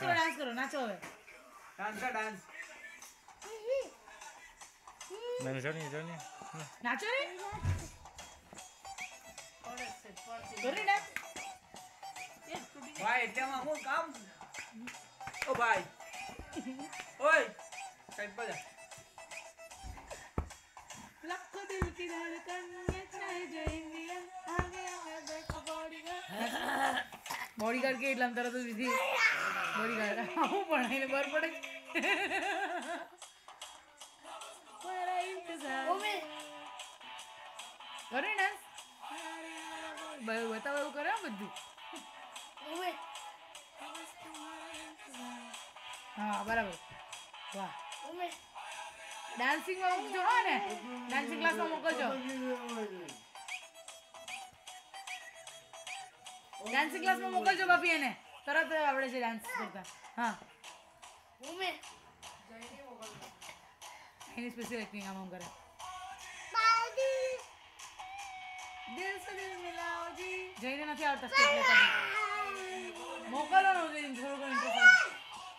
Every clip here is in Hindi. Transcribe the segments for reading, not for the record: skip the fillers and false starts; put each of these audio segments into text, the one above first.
करो नाचो હવે डांस का डांस मैंने जानी नाचो रे करे डांस भाई એટલે માં હું કામ ओ भाई ओए साइड पर जा लख दिल की धड़कन ये चाहे जो इंडिया आगे आगे देखो बॉडीगार्ड के એટલામ તરત જ વિધિ બોડીગાર્ડ હું પણ એને બર પડે મારા ઇંતજાર ઓમે કરે ડાન્સ બતાવ એવું કરે બધું ઓમે હા બરાબર વાહ ઓમે डांसिंग में जो है ने डांसिंग क्लास में मोकलजो डांसिंग क्लास में मोकलजो बापी એને તરત આવડે છે ડાન્સ કરતા હા ઉમે જઈને મોકલજો એની સ્પેશિયલ એક્ટિંગ આમ કરે બાદી દિલ સે દિલ મિલાઓ જી જઈને નથી આવડતા સ્ટેપ લેતા મોકલો નો જઈને થોડો ઇન્ટરફેસ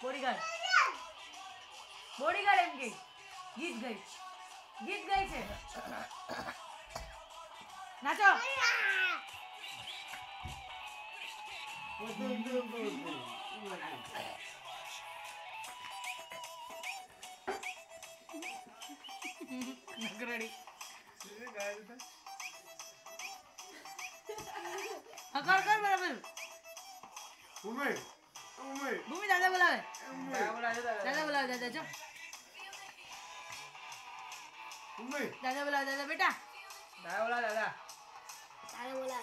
બોડીગાર્ડ એમ કે ગીત ગઈ છે નાચો નકરડી કર બરાબર ભૂમિ દાદા બોલાવે દાદા જો दादा बोला दादा बेटा दादा बोला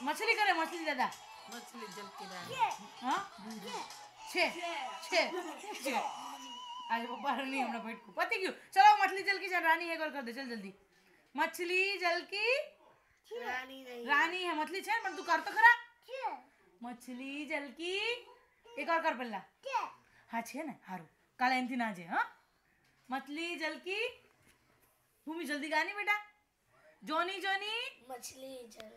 मछली करे मछली दादा मछली जल के हाँ छे आज पप्पा नहीं हमने पेट को पति क्यों चलो मछली जल की रानी एक और कर दे चल जल्दी मछली जल की रानी है मछली छे पर तू कर तो खरा मछली जल की एक और कर पहला हाँ छे ने हारू काले एनथी ना जे हाँ मछली जल की भूमि जल्दी गानी बेटा जोनी जोनी मछली जल